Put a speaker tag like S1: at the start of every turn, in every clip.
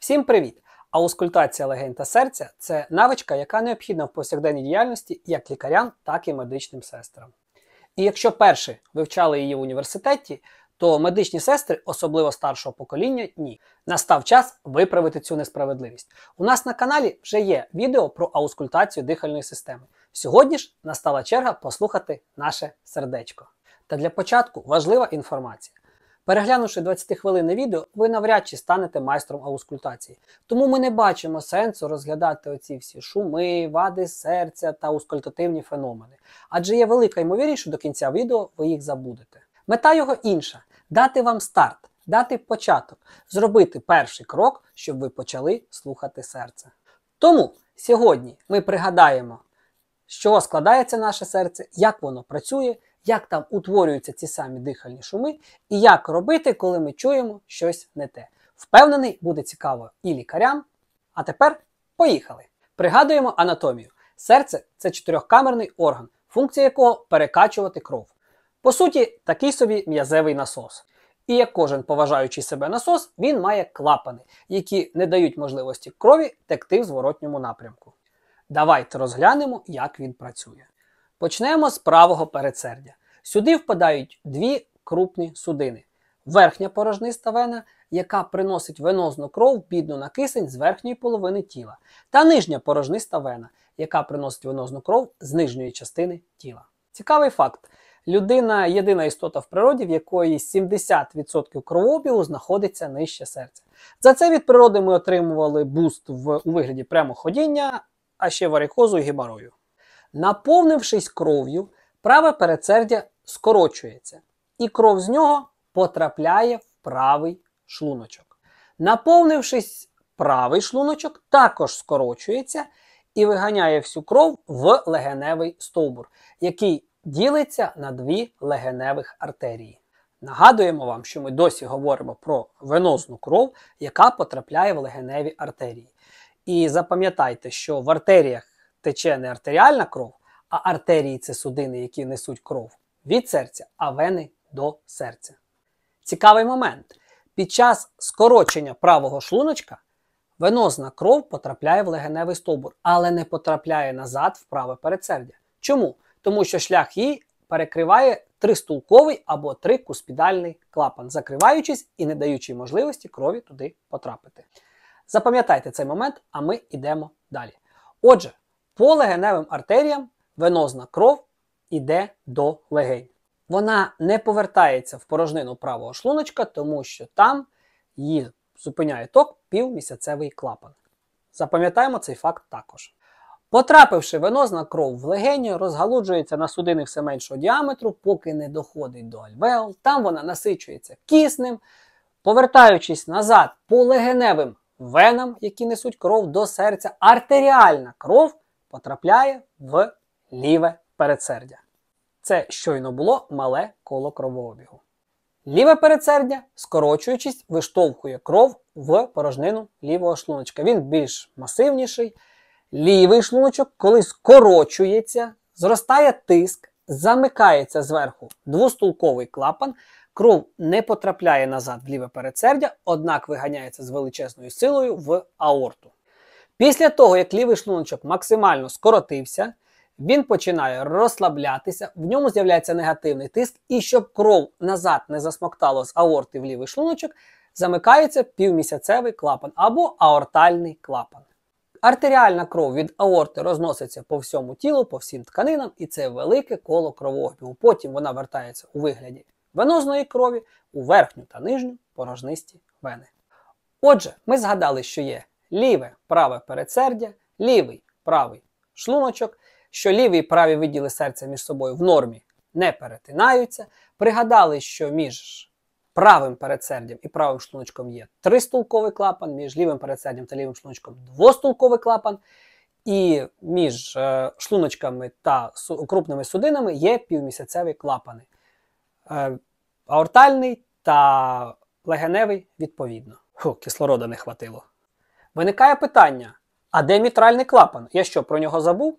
S1: Всім привіт! Аускультація легень та серця – це навичка, яка необхідна в повсякденній діяльності як лікарям, так і медичним сестрам. І якщо перші вивчали її в університеті, то медичні сестри, особливо старшого покоління, ні. Настав час виправити цю несправедливість. У нас на каналі вже є відео про аускультацію дихальної системи. Сьогодні ж настала черга послухати наше сердечко. Та для початку важлива інформація. Переглянувши 20-хвилинне відео, ви навряд чи станете майстром аускультації. Тому ми не бачимо сенсу розглядати оці всі шуми, вади серця та аускультативні феномени. Адже є велика ймовірність, що до кінця відео ви їх забудете. Мета його інша – дати вам старт, дати початок, зробити перший крок, щоб ви почали слухати серце. Тому сьогодні ми пригадаємо, з чого складається наше серце, як воно працює, як там утворюються ці самі дихальні шуми і як робити, коли ми чуємо щось не те. Впевнений, буде цікаво і лікарям. А тепер поїхали! Пригадуємо анатомію. Серце – це чотирьохкамерний орган, функція якого – перекачувати кров. По суті, такий собі м'язевий насос. І як кожен поважаючий себе насос, він має клапани, які не дають можливості крові текти в зворотньому напрямку. Давайте розглянемо, як він працює. Почнемо з правого передсердя. Сюди впадають дві крупні судини. Верхня порожниста вена, яка приносить венозну кров, бідну на кисень з верхньої половини тіла. Та нижня порожниста вена, яка приносить венозну кров з нижньої частини тіла. Цікавий факт. Людина – єдина істота в природі, в якої 70% кровообігу знаходиться нижче серця. За це від природи ми отримували буст у вигляді прямоходіння, а ще варикозу і геморою. Наповнившись кров'ю, праве передсердя скорочується, і кров з нього потрапляє в правий шлуночок. Наповнившись, правий шлуночок також скорочується і виганяє всю кров в легеневий стовбур, який ділиться на дві легеневих артерії. Нагадуємо вам, що ми досі говоримо про венозну кров, яка потрапляє в легеневі артерії. І запам'ятайте, що в артеріях тече не артеріальна кров, а артерії – це судини, які несуть кров від серця, а вени до серця. Цікавий момент. Під час скорочення правого шлуночка венозна кров потрапляє в легеневий стовбур, але не потрапляє назад в праве передсердя. Чому? Тому що шлях її перекриває тристулковий або трикуспідальний клапан, закриваючись і не даючи можливості крові туди потрапити. Запам'ятайте цей момент, а ми йдемо далі. Отже, по легеневим артеріям венозна кров йде до легень. Вона не повертається в порожнину правого шлуночка, тому що там її зупиняє ток півмісяцевий клапан. Запам'ятаємо цей факт також. Потрапивши венозна кров в легені, розгалуджується на судини все меншого діаметру, поки не доходить до альвеол. Там вона насичується киснем, повертаючись назад по легеневим венам, які несуть кров до серця, артеріальна кров потрапляє в ліве передсердя. Це щойно було мале коло кровообігу. Ліве передсердя, скорочуючись, виштовхує кров в порожнину лівого шлуночка. Він більш масивніший. Лівий шлуночок, коли скорочується, зростає тиск, замикається зверху двостулковий клапан, кров не потрапляє назад в ліве передсердя, однак виганяється з величезною силою в аорту. Після того, як лівий шлуночок максимально скоротився, він починає розслаблятися, в ньому з'являється негативний тиск, і щоб кров назад не засмоктало з аорти в лівий шлуночок, замикається півмісяцевий клапан або аортальний клапан. Артеріальна кров від аорти розноситься по всьому тілу, по всім тканинам, і це велике коло кровообігу. Потім вона вертається у вигляді венозної крові у верхню та нижню порожнисті вени. Отже, ми згадали, що є ліве праве передсердя, лівий правий шлуночок, що ліві і праві відділи серця між собою в нормі не перетинаються. Пригадали, що між правим передсердям і правим шлуночком є тристулковий клапан, між лівим передсердям та лівим шлуночком двостулковий клапан, і між шлуночками та крупними судинами є півмісяцеві клапани. Аортальний та легеневий відповідно. Кислорода не хватило. Виникає питання, а де мітральний клапан? Я що, про нього забув?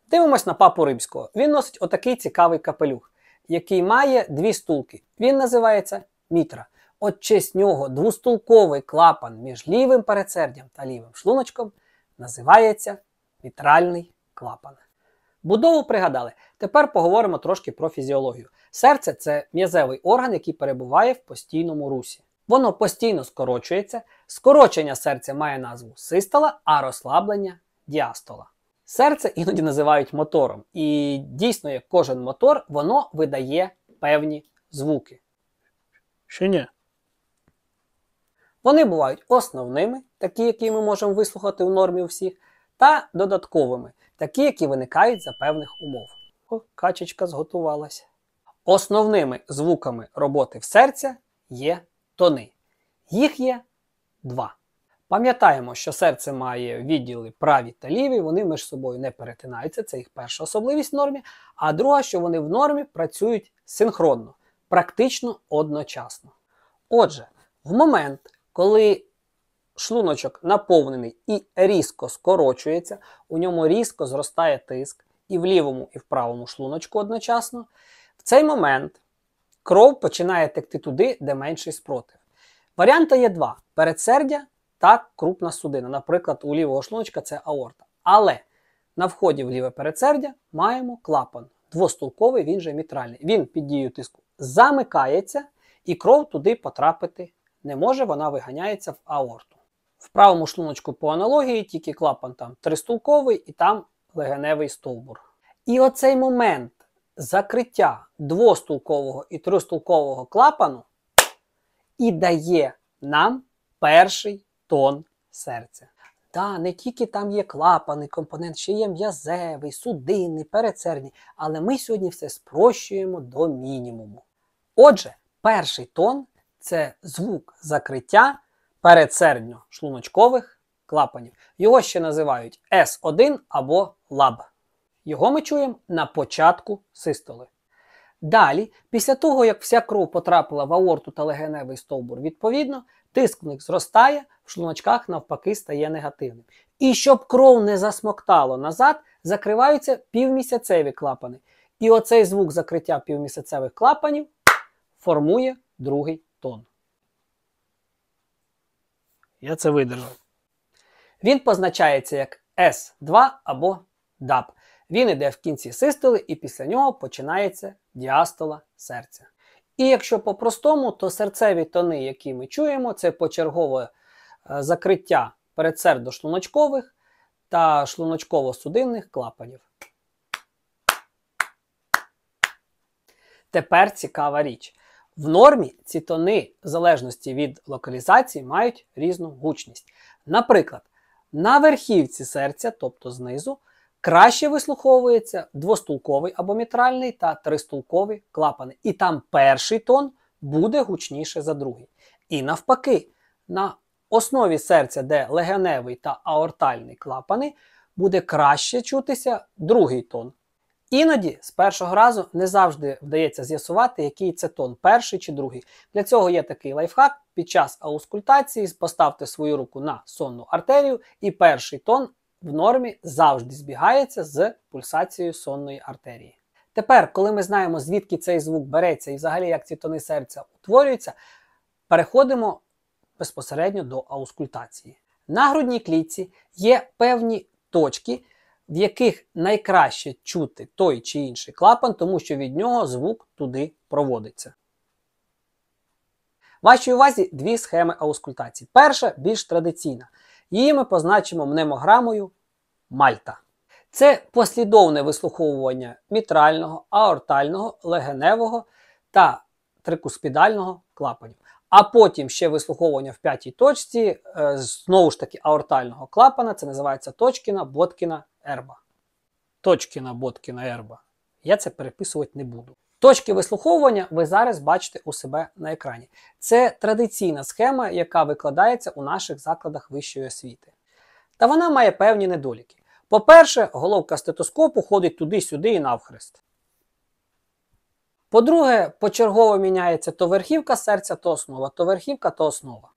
S1: Дивимось на папу римського. Він носить отакий цікавий капелюх, який має дві стулки. Він називається мітра. от честь нього двостулковий клапан між лівим передсердям та лівим шлуночком називається мітральний клапан. Будову пригадали. Тепер поговоримо трошки про фізіологію. Серце – це м'язевий орган, який перебуває в постійному русі. Воно постійно скорочується. Скорочення серця має назву систола, а розслаблення – діастола. Серце іноді називають мотором. І дійсно, як кожен мотор, воно видає певні звуки. Чи ні? Вони бувають основними, такі, які ми можемо вислухати в нормі у всіх, та додатковими, такі, які виникають за певних умов. О, качечка зготувалася. Основними звуками роботи в серця є тони. Їх є два. Пам'ятаємо, що серце має відділи праві та ліві, вони між собою не перетинаються, це їх перша особливість в нормі, а друга, що вони в нормі працюють синхронно, практично одночасно. Отже, в момент, коли шлуночок наповнений і різко скорочується, у ньому різко зростає тиск і в лівому, і в правому шлуночку одночасно, в цей момент кров починає текти туди, де менший спротив. Варіанти є два – передсердя та крупна судина. Наприклад, у лівого шлуночка це аорта. Але на вході в ліве передсердя маємо клапан. Двостулковий, він же мітральний. Він під дією тиску замикається і кров туди потрапити не може, вона виганяється в аорту. В правому шлуночку по аналогії, тільки клапан там тристулковий і там легеневий стовбур. І оцей момент закриття двостулкового і тристулкового клапану і дає нам перший тон серця. Да, не тільки там є клапани, компонент, ще є м'язевий, судинний, передсердний, але ми сьогодні все спрощуємо до мінімуму. Отже, перший тон – це звук закриття передсердньо-шлуночкових клапанів. Його ще називають S1 або лаб. Його ми чуємо на початку систоли. Далі, після того, як вся кров потрапила в аорту та легеневий стовбур відповідно, тиск в них зростає, в шлуночках навпаки стає негативним. І щоб кров не засмоктало назад, закриваються півмісяцеві клапани. І оцей звук закриття півмісяцевих клапанів формує другий тон. Я це видержав. Він позначається як S2 або DAB. Він йде в кінці систоли і після нього починається діастола серця. І якщо по-простому, то серцеві тони, які ми чуємо, це почергове закриття передсердно-шлуночкових та шлуночково-судинних клапанів. Тепер цікава річ. В нормі ці тони, в залежності від локалізації, мають різну гучність. Наприклад, на верхівці серця, тобто знизу, краще вислуховується двостулковий або мітральний та тристулкові клапани. І там перший тон буде гучніше за другий. І навпаки, на основі серця, де легеневий та аортальний клапани, буде краще чутися другий тон. Іноді з першого разу не завжди вдається з'ясувати, який це тон, перший чи другий. Для цього є такий лайфхак. Під час аускультації поставте свою руку на сонну артерію і перший тон в нормі завжди збігається з пульсацією сонної артерії. Тепер, коли ми знаємо, звідки цей звук береться і взагалі як ці тони серця утворюються, переходимо безпосередньо до аускультації. На грудній клітці є певні точки, в яких найкраще чути той чи інший клапан, тому що від нього звук туди проводиться. Вашій увазі дві схеми аускультації. Перша більш традиційна. Її ми позначимо мнемограмою Мальта. Це послідовне вислуховування мітрального, аортального, легеневого та трикуспідального клапанів. А потім ще вислуховування в п'ятій точці, знову ж таки, аортального клапана, це називається Точкіна, Боткіна, Ерба. Точкіна, Боткіна, Ерба. Я це переписувати не буду. Точки вислуховування ви зараз бачите у себе на екрані. Це традиційна схема, яка викладається у наших закладах вищої освіти. Та вона має певні недоліки. По-перше, головка стетоскопу ходить туди-сюди і навхрест. По-друге, почергово міняється то верхівка серця, то основа, то верхівка, то основа.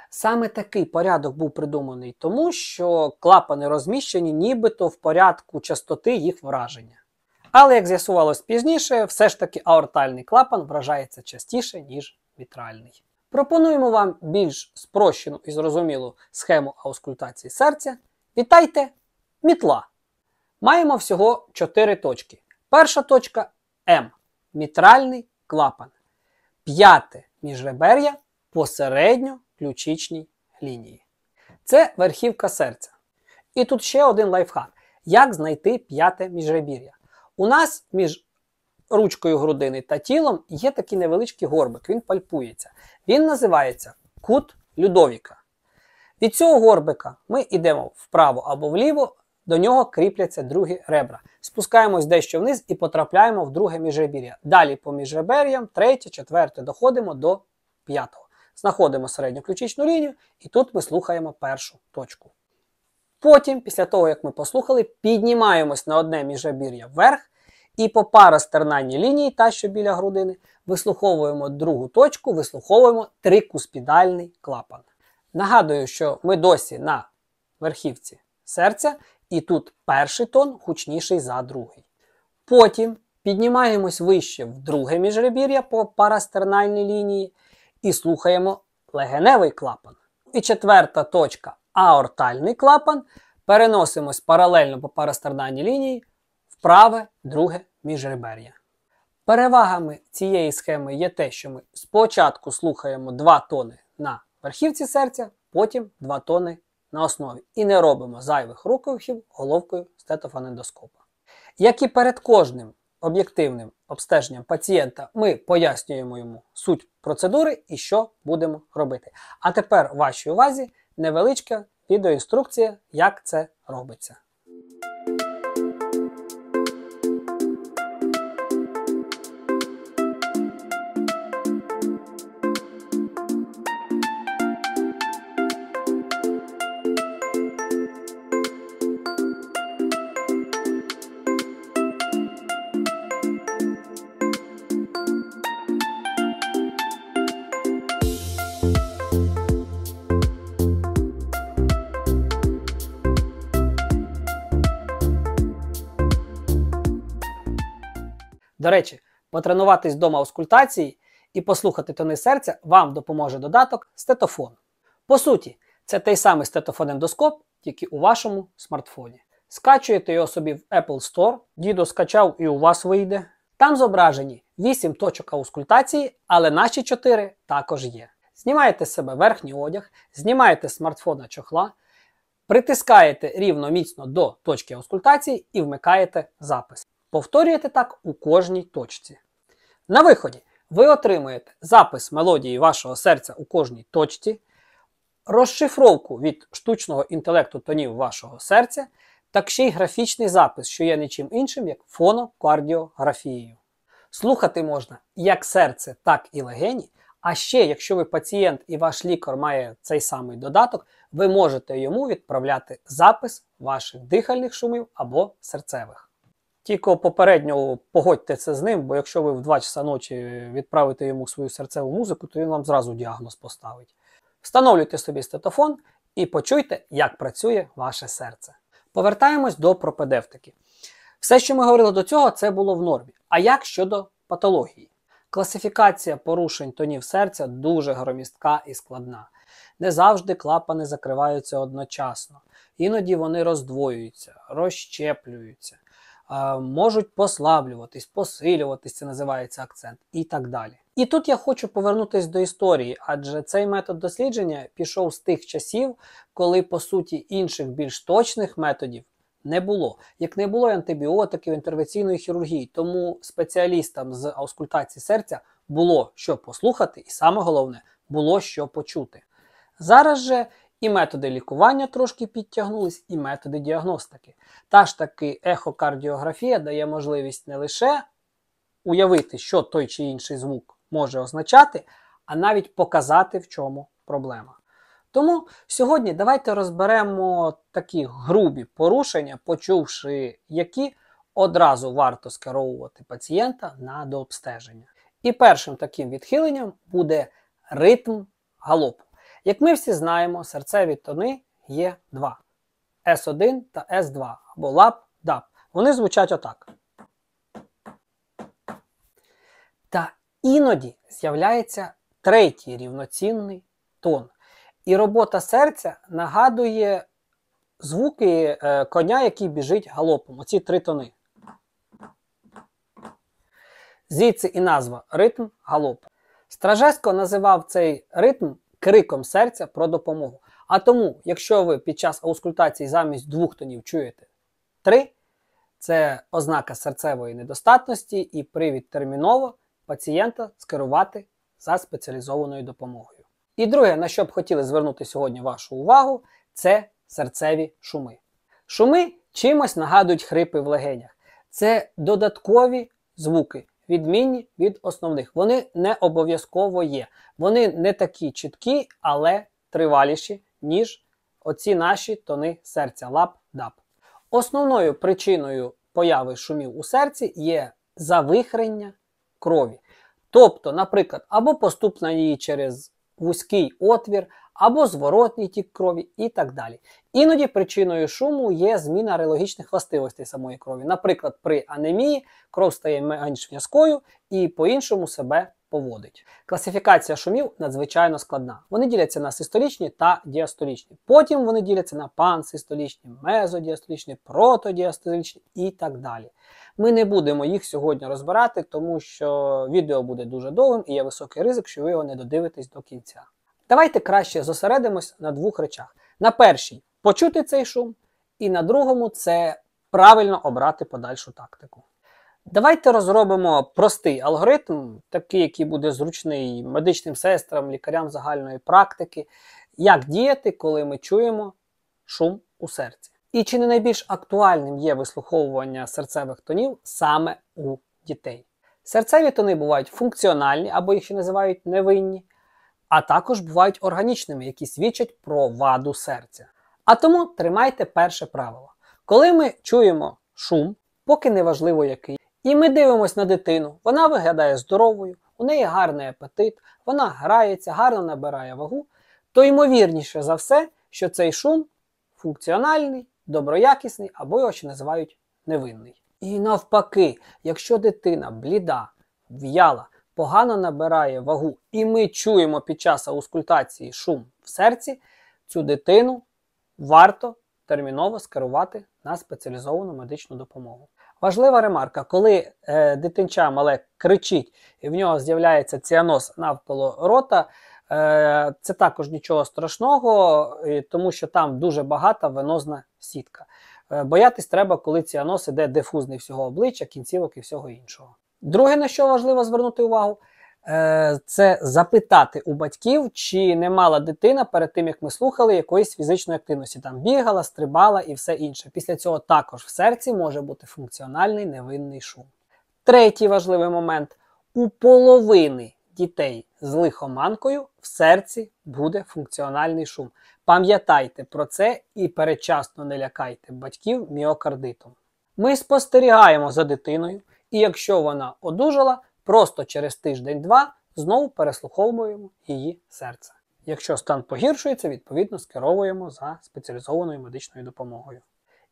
S1: Саме такий порядок був придуманий тому, що клапани розміщені нібито в порядку частоти їх враження. Але, як з'ясувалось пізніше, все ж таки аортальний клапан вражається частіше, ніж мітральний. Пропонуємо вам більш спрощену і зрозумілу схему аускультації серця. Вітайте! Мітла. Маємо всього 4 точки. Перша точка М. Мітральний клапан. 5-те міжребер'я по середньо-ключичній лінії. Це верхівка серця. І тут ще один лайфхак. Як знайти 5-те міжребір'я? У нас між ручкою грудини та тілом є такий невеличкий горбик, він пальпується. Він називається кут Людовіка. Від цього горбика ми йдемо вправо або вліво, до нього кріпляться другі ребра. Спускаємось дещо вниз і потрапляємо в друге міжребір'я. Далі по міжребер'ям, 3, 4 доходимо до 5-го. Знаходимо середньоключичну лінію і тут ми слухаємо першу точку. Потім, після того як ми послухали, піднімаємось на одне міжребір'я вверх і по парастернальній лінії, та що біля грудини, вислуховуємо другу точку, вислуховуємо трикуспідальний клапан. Нагадую, що ми досі на верхівці серця, і тут перший тон гучніший за другий. Потім піднімаємось вище в друге міжребір'я по парастернальній лінії і слухаємо легеневий клапан. І 4-та точка аортальний клапан. Переносимось паралельно по парастернальній лінії в праве друге міжребер'я. Перевагами цієї схеми є те, що ми спочатку слухаємо 2 тони на верхівці серця, потім 2 тони на основі. І не робимо зайвих рухів головкою стетофонендоскопа. Як і перед кожним об'єктивним обстеженням пацієнта, ми пояснюємо йому суть процедури і що будемо робити. А тепер вашій увазі невеличка відеоінструкція, як це робиться. До речі, потренуватись вдома аускультації і послухати тони серця вам допоможе додаток Стетофон. По суті, це той самий стетофонендоскоп, тільки у вашому смартфоні. Скачуєте його собі в Apple Store, дідо скачав і у вас вийде. Там зображені 8 точок аускультації, але наші 4 також є. Знімаєте з себе верхній одяг, знімаєте з смартфона чохла, притискаєте рівно міцно до точки аускультації і вмикаєте запис. Повторюєте так у кожній точці. На виході ви отримуєте запис мелодії вашого серця у кожній точці, розшифровку від штучного інтелекту тонів вашого серця, так ще й графічний запис, що є нічим іншим, як фонокардіографією. Слухати можна як серце, так і легені, а ще, якщо ви пацієнт і ваш лікар має цей самий додаток, ви можете йому відправляти запис ваших дихальних шумів або серцевих. Тільки попередньо погодьте це з ним, бо якщо ви в 2 часа ночі відправите йому свою серцеву музику, то він вам зразу діагноз поставить. Встановлюйте собі стетофон і почуйте, як працює ваше серце. Повертаємось до пропедевтики. Все, що ми говорили до цього, це було в нормі. А як щодо патології? Класифікація порушень тонів серця дуже громістка і складна. Не завжди клапани закриваються одночасно. Іноді вони роздвоюються, розщеплюються. Можуть послаблюватись, посилюватись, це називається акцент, і так далі. І тут я хочу повернутися до історії, адже цей метод дослідження пішов з тих часів, коли, по суті, інших більш точних методів не було. Як не було антибіотиків, інтервенційної хірургії, тому спеціалістам з аускультації серця було що послухати і, саме головне, було що почути. Зараз же і методи лікування трошки підтягнулись, і методи діагностики. Та ж таки ехокардіографія дає можливість не лише уявити, що той чи інший звук може означати, а навіть показати, в чому проблема. Тому сьогодні давайте розберемо такі грубі порушення, почувши які, одразу варто скеровувати пацієнта на дообстеження. І першим таким відхиленням буде ритм галопу. Як ми всі знаємо, серцеві тони є 2. С1 та С2, або лап-дап. Вони звучать отак. Та іноді з'являється третій рівноцінний тон. І робота серця нагадує звуки коня, який біжить галопом. Оці 3 тони. Звідси і назва ритм галопу. Стражесько називав цей ритм криком серця про допомогу. А тому, якщо ви під час аускультації замість 2 тонів чуєте 3, це ознака серцевої недостатності і привід терміново пацієнта скерувати за спеціалізованою допомогою. І друге, на що б хотіли звернути сьогодні вашу увагу, це серцеві шуми. Шуми чимось нагадують хрипи в легенях. Це додаткові звуки, відмінні від основних. Вони не обов'язково є. Вони не такі чіткі, але триваліші, ніж оці наші тони серця лап-дап. Основною причиною появи шумів у серці є завихрення крові. Тобто, наприклад, або поступлення її через вузький отвір, або зворотній тік крові і так далі. Іноді причиною шуму є зміна релогічних властивостей самої крові. Наприклад, при анемії кров стає менш в'язкою і по-іншому себе поводить. Класифікація шумів надзвичайно складна. Вони діляться на систолічні та діастолічні. Потім вони діляться на пансистолічні, мезодіастолічні, протодіастолічні і так далі. Ми не будемо їх сьогодні розбирати, тому що відео буде дуже довгим і є високий ризик, що ви його не додивитесь до кінця. Давайте краще зосередимось на 2 речах. На першій – почути цей шум, і на другому – це правильно обрати подальшу тактику. Давайте розробимо простий алгоритм, такий, який буде зручний медичним сестрам, лікарям загальної практики, як діяти, коли ми чуємо шум у серці. І чи не найбільш актуальним є вислуховування серцевих тонів саме у дітей? Серцеві тони бувають функціональні, або їх ще називають невинні, а також бувають органічними, які свідчать про ваду серця. А тому тримайте перше правило. Коли ми чуємо шум, поки не важливо який, і ми дивимося на дитину, вона виглядає здоровою, у неї гарний апетит, вона грається, гарно набирає вагу, то ймовірніше за все, що цей шум функціональний, доброякісний, або його ще називають невинний. І навпаки, якщо дитина бліда, в'яла, погано набирає вагу, і ми чуємо під час аускультації шум в серці, цю дитину варто терміново скерувати на спеціалізовану медичну допомогу. Важлива ремарка, коли дитинча мале кричить і в нього з'являється ціаноз навколо рота, це також нічого страшного, тому що там дуже багата венозна сітка. Боятись треба, коли ціаноз іде дифузний всього обличчя, кінцівок і всього іншого. Друге, на що важливо звернути увагу, це запитати у батьків, чи не мала дитина перед тим, як ми слухали, якоїсь фізичної активності. Там бігала, стрибала і все інше. Після цього також в серці може бути функціональний невинний шум. Третій важливий момент. У половини дітей з лихоманкою в серці буде функціональний шум. Пам'ятайте про це і передчасно не лякайте батьків міокардитом. Ми спостерігаємо за дитиною, і якщо вона одужала, просто через тиждень-два знову переслуховуємо її серце. Якщо стан погіршується, відповідно скеровуємо за спеціалізованою медичною допомогою.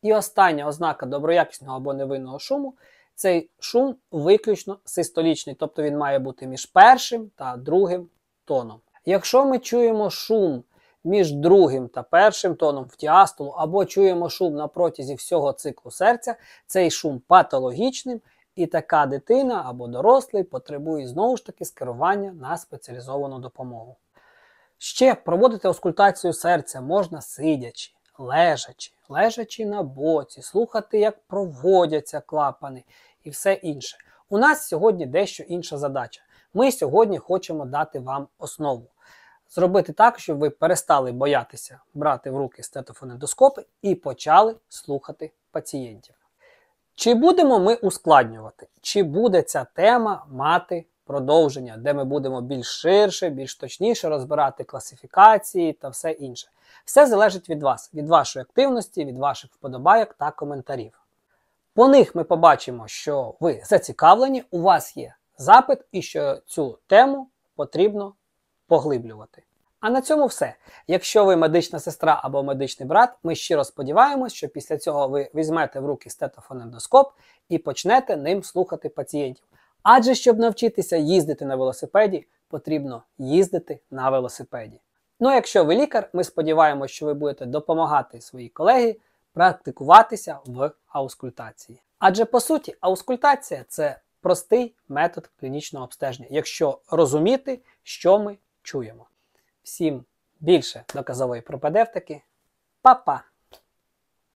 S1: І остання ознака доброякісного або невинного шуму – цей шум виключно систолічний, тобто він має бути між першим та другим тоном. Якщо ми чуємо шум між другим та першим тоном в діастолу, або чуємо шум на протязі всього циклу серця, цей шум патологічним, і така дитина або дорослий потребує знову ж таки скерування на спеціалізовану допомогу. Ще проводити аускультацію серця можна сидячи, лежачи на боці, слухати, як проводяться клапани і все інше. У нас сьогодні дещо інша задача. Ми сьогодні хочемо дати вам основу. Зробити так, щоб ви перестали боятися брати в руки стетофонендоскопи і почали слухати пацієнтів. Чи будемо ми ускладнювати? Чи буде ця тема мати продовження, де ми будемо більш ширше, більш точніше розбирати класифікації та все інше? Все залежить від вас, від вашої активності, від ваших вподобайок та коментарів. По них ми побачимо, що ви зацікавлені, у вас є запит і що цю тему потрібно поглиблювати. А на цьому все. Якщо ви медична сестра або медичний брат, ми щиро сподіваємось, що після цього ви візьмете в руки стетофонендоскоп і почнете ним слухати пацієнтів. Адже щоб навчитися їздити на велосипеді, потрібно їздити на велосипеді. Ну а якщо ви лікар, ми сподіваємося, що ви будете допомагати своїй колегі практикуватися в аускультації. Адже по суті, аускультація – це простий метод клінічного обстеження, якщо розуміти, що ми чуємо. Всім більше доказової пропедевтики. Па-па!